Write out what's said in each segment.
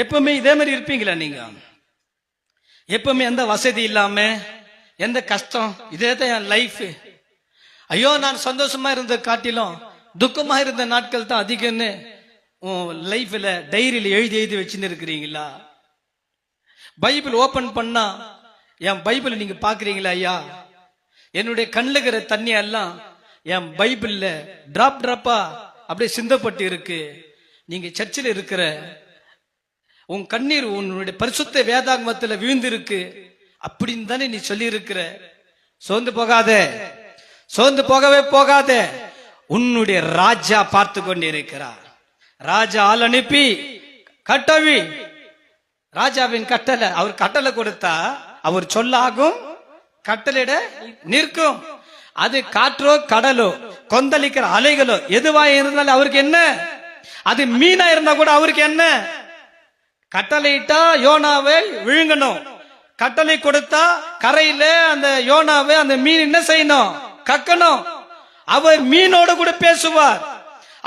எப்பவுமே இதே மாதிரி இருப்பீங்களா நீங்க? எப்பவுமே எந்த வசதி இல்லாம, எந்த கஷ்டம், இதே தான் என் லைஃப். ஐயோ நான் சந்தோஷமா இருந்த காட்டிலும் துக்கமா இருந்த நாட்கள் தான் அதிகம்னு லைஃப்ல டைரியில எழுதி எழுதி வச்சுன்னு இருக்கிறீங்களா? பைபிள் ஓபன் பண்ணா என் பைபிள் நீங்க பாக்குறீங்களா? ஐயா, என்னுடைய கண்ணுல இருக்கிற தண்ணி எல்லாம் என் பைபிள்ல டிராப் டிராப்பா அப்படியே சிந்தப்பட்டு இருக்கு. நீங்க சர்ச்சில் இருக்கிற உன் கண்ணீர் உன்னுடைய பரிசுத்த வேதாகமத்துல விழுந்து இருக்கு அப்படின்னு தானே நீ சொல்லி இருக்கிற. சோர்ந்து போகாத, சோர்ந்து போகவே போகாத. உன்னுடைய ராஜா பார்த்து கொண்டிருக்கிறார். ராஜா ஆள் அனுப்பி கட்டவி, ராஜாவின் கட்டளை, அவர் கட்டளை கொடுத்தா அவர் சொல்லாகும், கட்டளையிட நிற்கும். அது காற்றோ கடலோ கொந்தளிக்கிற அலைகளோ எதுவா இருந்தாலும் அவருக்கு என்ன? அது மீனா இருந்தா கூட அவருக்கு என்ன? கட்டளையிட்டா யோனாவை விழுங்கணும், கட்டளை கொடுத்தா கரையில அந்த யோனாவை அந்த மீன் என்ன செய்யணும்? கக்கணும். அவர் மீனோடு கூட பேசுவார்.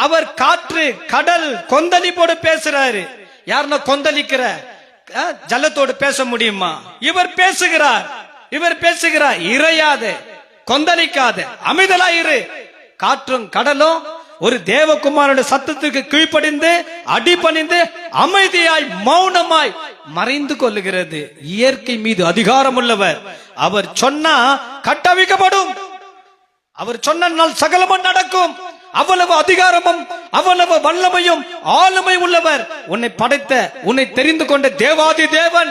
அவர் காற்று கடல் கொந்தளிப்போடு பேசுறாரு. யாருன்னா கொந்தளிக்கிற ஜலத்தோடு பேச முடியுமா? இவர் பேசுகிறார், இவர் பேசுகிறார். இறையாத, கொந்தளிக்காத, அமைதலாயிரு. காற்றும் கடலும் ஒரு தேவகுமாரனுடைய சத்தத்துக்கு கீழ்ப்படிந்து அடிபணிந்து அமைதியாய் மௌனமாய் மறைந்து கொள்ளுகிறது. இயற்கை மீது அதிகாரம் உள்ளவர். அவர் சொன்னா கட்டவிக்கப்படும், அவர் சொன்னால் சகலமும் நடக்கும். அவ்வளவு அதிகாரமும் அவ்வளவு வல்லமையும் ஆளுமை உள்ளவர். உன்னை படைத்த, உன்னை தெரிந்து கொண்ட தேவாதி தேவன்